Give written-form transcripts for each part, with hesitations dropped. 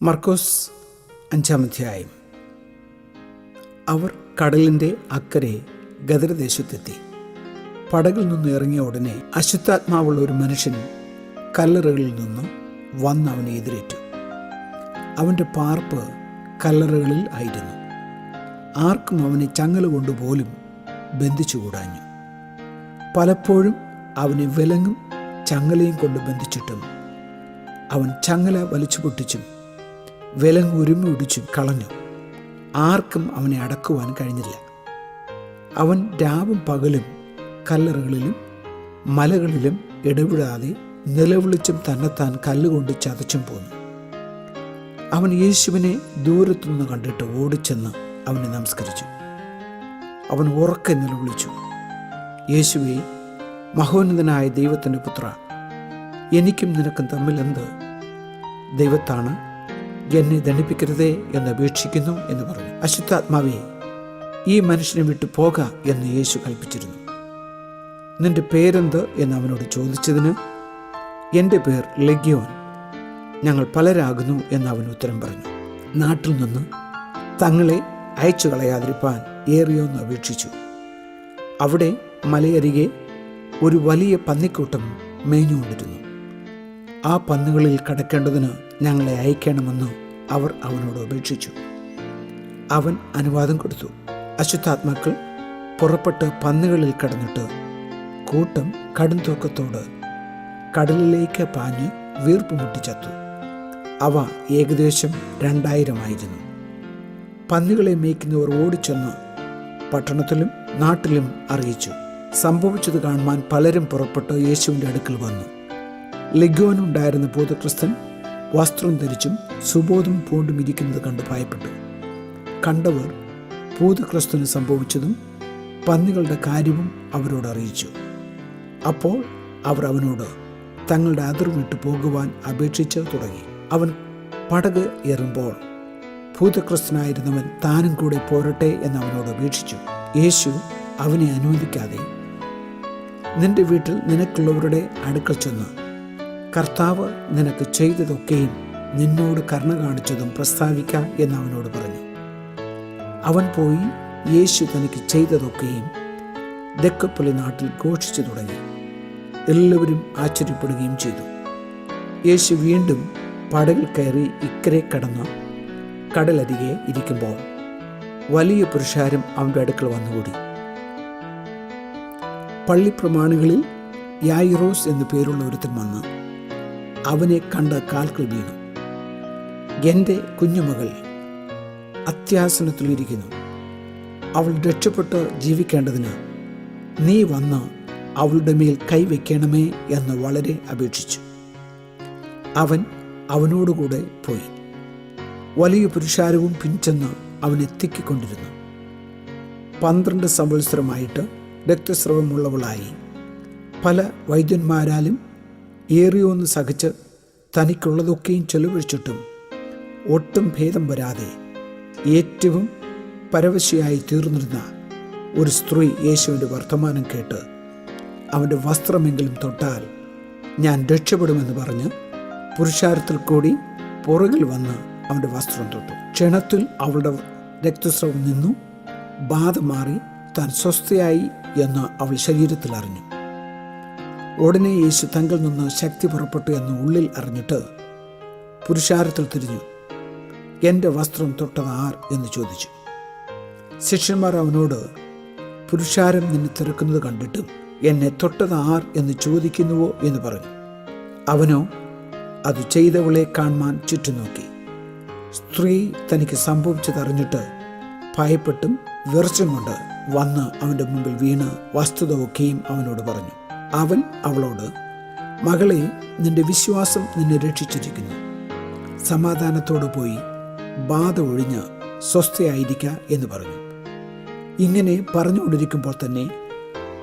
മർക്കോസ് 5-ാം അധ്യായം. അവർ കടലിൻ്റെ അക്കരെ ഗദരദേശത്തെത്തി. പടകിൽ നിന്ന് ഇറങ്ങിയ ഉടനെ അശുദ്ധാത്മാവുള്ള ഒരു മനുഷ്യൻ കല്ലറകളിൽ നിന്ന് വന്ന് അവനെ എതിരേറ്റു. അവൻ്റെ പാർപ്പ് കല്ലറകളിൽ ആയിരുന്നു. ആർക്കും അവനെ ചങ്ങല കൊണ്ടുപോലും ബന്ധിച്ചുകൂടാഞ്ഞു. പലപ്പോഴും അവനെ വിലങ്ങും ചങ്ങലയും കൊണ്ട് ബന്ധിച്ചിട്ടും അവൻ ചങ്ങല വലിച്ചു പൊട്ടിച്ചും വിലങ്ങ് ഉരുമ്മി ഒടിച്ചും കളഞ്ഞു. ആർക്കും അവനെ അടക്കുവാൻ കഴിഞ്ഞില്ല. അവൻ രാവും പകലും കല്ലറകളിലും മലകളിലും ഇടവിടാതെ നിലവിളിച്ചും തന്നെത്താൻ കല്ലുകൊണ്ട് ചതച്ചും പോന്നു. അവൻ യേശുവിനെ ദൂരത്തുനിന്ന് കണ്ടിട്ട് ഓടിച്ചെന്ന് അവനെ നമസ്കരിച്ചു. അവൻ ഉറക്കെ നിലവിളിച്ചു, യേശുവേ, മഹോന്നതനായ ദൈവത്തിൻ്റെ പുത്ര, എനിക്കും നിനക്കും തമ്മിൽ എന്ത്? ദൈവത്താണ്, എന്നെ ദണ്ഡിപ്പിക്കരുതേ എന്ന് അപേക്ഷിക്കുന്നു എന്ന് പറഞ്ഞു. അശുദ്ധാത്മാവേ, ഈ മനുഷ്യനെ വിട്ടു പോക എന്ന് യേശു കൽപ്പിച്ചിരുന്നു. നിന്റെ പേരെന്ത് എന്ന് അവനോട് ചോദിച്ചതിന്, എൻ്റെ പേർ ലെഗ്യോൻ, ഞങ്ങൾ പലരാകുന്നു എന്ന് അവൻ ഉത്തരം പറഞ്ഞു. നാട്ടിൽ നിന്ന് തങ്ങളെ അയച്ചു കളയാതിരിപ്പാൻ ഏറിയോന്ന് അപേക്ഷിച്ചു. അവിടെ മലയരികെ ഒരു വലിയ പന്നിക്കൂട്ടം മേഞ്ഞുകൊണ്ടിരുന്നു. ആ പന്നുകളിൽ കടക്കേണ്ടതിന് ഞങ്ങളെ അയക്കണമെന്ന് അവർ അവനോട് അപേക്ഷിച്ചു. അവൻ അനുവാദം കൊടുത്തു. അശുദ്ധാത്മാക്കൾ പുറപ്പെട്ട് പന്നുകളിൽ കടന്നിട്ട് കൂട്ടം കടുംതൂക്കത്തോട് കടലിലേക്ക് പാഞ്ഞ് വീർപ്പ് മുട്ടിച്ചത്തു. അവ ഏകദേശം 2000 ആയിരുന്നു. പന്നികളെ മേയ്ക്കുന്നവർ ഓടിച്ചെന്ന് പട്ടണത്തിലും നാട്ടിലും അറിയിച്ചു. സംഭവിച്ചത് കാണുവാൻ പലരും പുറപ്പെട്ട് യേശുവിൻ്റെ അടുക്കൽ വന്നു. ലെഗ്യോനുണ്ടായിരുന്ന ഭൂതക്രിസ്തൻ വസ്ത്രം ധരിച്ചും സുബോധം പൂണ്ടും ഇരിക്കുന്നത് കണ്ട് ഭയപ്പെട്ടു. കണ്ടവർ ഭൂതക്രിസ്തന് സംഭവിച്ചതും പന്നികളുടെ കാര്യവും അവരോട് അറിയിച്ചു. അപ്പോൾ അവർ അവനോട് തങ്ങളുടെ അതിർ വിട്ടു പോകുവാൻ അപേക്ഷിച്ച് തുടങ്ങി. അവൻ പടക് ഏറുമ്പോൾ ഭൂതക്രിസ്തനായിരുന്നവൻ താനും കൂടെ പോരട്ടെ എന്ന് അവനോട് അപേക്ഷിച്ചു. യേശു അവനെ അനുവദിക്കാതെ, നിന്റെ വീട്ടിൽ നിനക്കുള്ളവരുടെ അടുക്കൽ ചെന്ന് കർത്താവ് നിനക്ക് ചെയ്തതൊക്കെയും നിന്നോട് കരുണ കാണിച്ചതും പ്രസ്താവിക്ക എന്ന് അവനോട് പറഞ്ഞു. അവൻ പോയി യേശു തനിക്ക് ചെയ്തതൊക്കെയും ദെക്കപ്പൊലി നാട്ടിൽ ഘോഷിച്ചു തുടങ്ങി. എല്ലാവരും ആശ്ചര്യപ്പെടുകയും ചെയ്തു. യേശു വീണ്ടും പടകിൽ കയറി ഇക്കരെ കടന്ന് കടലരികെ ഇരിക്കുമ്പോൾ വലിയ പുരുഷാരം അവൻ്റെ അടുക്കൽ വന്നുകൂടി. പള്ളിപ്രമാണികളിൽ യായിറോസ് എന്നു പേരുള്ള ഒരുത്തൻ വന്ന് അവനെ കണ്ട് കാൽക്കൽ വീണു. എൻ്റെ കുഞ്ഞുമകൾ അത്യാസനത്തിലിരിക്കുന്നു, അവൾ രക്ഷപ്പെട്ട് ജീവിക്കേണ്ടതിന് നീ വന്ന് അവളുടെ മേൽ കൈവയ്ക്കണമേ എന്ന് വളരെ അപേക്ഷിച്ചു. അവൻ അവനോടുകൂടെ പോയി. വലിയ പുരുഷാരവും പിൻചെന്ന് അവനെ തിക്കിക്കൊണ്ടിരുന്നു. 12 സംവത്സരമായിട്ട് രക്തസ്രവമുള്ളവളായി പല വൈദ്യന്മാരാലും ഏറിയോന്ന് സഹിച്ച് തനിക്കുള്ളതൊക്കെയും ചെലവഴിച്ചിട്ടും ഒട്ടും ഭേദം വരാതെ ഏറ്റവും പരവശയായി തീർന്നിരുന്ന ഒരു സ്ത്രീ യേശുവിൻ്റെ വർത്തമാനം കേട്ട് അവൻ്റെ വസ്ത്രമെങ്കിലും തൊട്ടാൽ ഞാൻ രക്ഷപ്പെടുമെന്ന് പറഞ്ഞ് പുരുഷാരത്തിൽ കൂടി പുറകിൽ വന്ന് അവൻ്റെ വസ്ത്രം തൊട്ടു. ക്ഷണത്തിൽ അവളുടെ രക്തസ്രവം നിന്നു, ബാധ മാറി, താൻ സ്വസ്ഥയായി എന്ന് അവൾ ശരീരത്തിൽ അറിഞ്ഞു. ഉടനെ യേശു തങ്കിൽ നിന്ന് ശക്തി പുറപ്പെട്ടു എന്ന് ഉള്ളിൽ അറിഞ്ഞിട്ട് പുരുഷാരത്തിൽ തിരിഞ്ഞു. എൻ്റെ വസ്ത്രം തൊട്ടത് ആർ എന്ന് ചോദിച്ചു. ശിഷ്യന്മാർ അവനോട്, പുരുഷാരം നിന്നെ തിരക്കുന്നത് കണ്ടിട്ടും എന്നെ തൊട്ടത് ആർ എന്ന് ചോദിക്കുന്നുവോ എന്ന് പറഞ്ഞു. അവനോ അത് ചെയ്തവളെ കാണുവാൻ ചുറ്റുനോക്കി. സ്ത്രീ തനിക്ക് സംഭവിച്ചതറിഞ്ഞിട്ട് ഭയപ്പെട്ടും വിറച്ചും കൊണ്ട് വന്ന് അവൻ്റെ മുമ്പിൽ വീണ് വസ്തുത ഒക്കെയും അവനോട് പറഞ്ഞു. അവൻ അവളോട്, മകളെ, നിന്റെ വിശ്വാസം നിന്നെ രക്ഷിച്ചിരിക്കുന്നു, സമാധാനത്തോടെ പോയി ബാധ ഒഴിഞ്ഞ് സ്വസ്ഥയായിരിക്ക എന്ന് പറഞ്ഞു. ഇങ്ങനെ പറഞ്ഞുകൊണ്ടിരിക്കുമ്പോൾ തന്നെ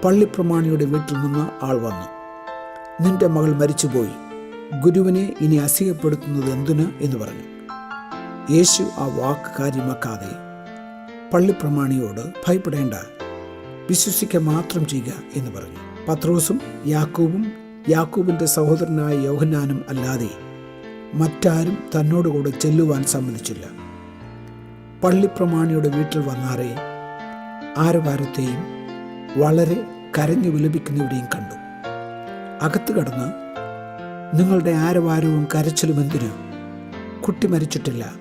പള്ളിപ്രമാണിയുടെ വീട്ടിൽ നിന്ന് ആൾ വന്നു. നിന്റെ മകൾ മരിച്ചുപോയി, ഗുരുവിനെ ഇനി അസഹ്യപ്പെടുത്തുന്നത് എന്തിന് എന്ന് പറഞ്ഞു. യേശു ആ വാക്ക് കാര്യമാക്കാതെ പള്ളിപ്രമാണിയോട്, ഭയപ്പെടേണ്ട, വിശ്വസിക്കുക മാത്രം ചെയ്യുക എന്ന് പറഞ്ഞു. പത്രോസും യാക്കോബും യാക്കോബിൻ്റെ സഹോദരനായ യോഹന്നാനും അല്ലാതെ മറ്റാരും തന്നോടുകൂടെ ചെല്ലുവാൻ സമ്മതിച്ചില്ല. പള്ളിപ്രമാണിയുടെ വീട്ടിൽ വന്നാറെ ആരവാരത്തെയും വളരെ കരഞ്ഞു വിലപിക്കുന്നവരെയും കണ്ടു. അകത്ത് കടന്ന്, നിങ്ങളുടെ ആരവാരവും കരച്ചിലും എന്തിന്? കുട്ടി മരിച്ചിട്ടില്ല,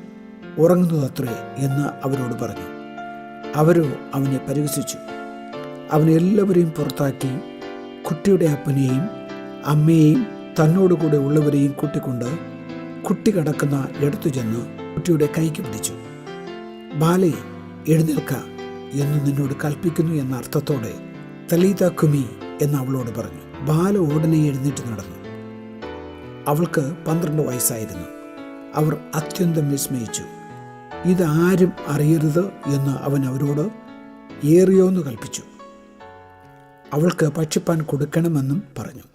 ഉറങ്ങുന്നതത്രേ എന്ന് അവരോട് പറഞ്ഞു. അവരോ അവനെ പരിഹസിച്ചു. അവൻ എല്ലാവരെയും പുറത്താക്കി കുട്ടിയുടെ അപ്പനെയും അമ്മയെയും തന്നോടുകൂടെ ഉള്ളവരെയും കൂട്ടിക്കൊണ്ട് കുട്ടി കിടക്കുന്ന ഇടത്തു ചെന്ന് കുട്ടിയുടെ കൈക്ക് പിടിച്ചു. ബാലേ, എഴുന്നേൽക്ക എന്ന് നിന്നോട് കൽപ്പിക്കുന്നു എന്ന അർത്ഥത്തോടെ തലീത കുമി എന്ന് അവളോട് പറഞ്ഞു. ബാല ഉടനെ എഴുന്നേറ്റ് നടന്നു. അവൾക്ക് 12 വയസ്സായിരുന്നു. അവർ അത്യന്തം വിസ്മയിച്ചു. ഇതാരും അറിയരുത് എന്ന് അവൻ അവരോട് ഏറിയോന്ന് കൽപ്പിച്ചു. അവൾക്ക് ഭക്ഷിപ്പാൻ കൊടുക്കണമെന്നും പറഞ്ഞു.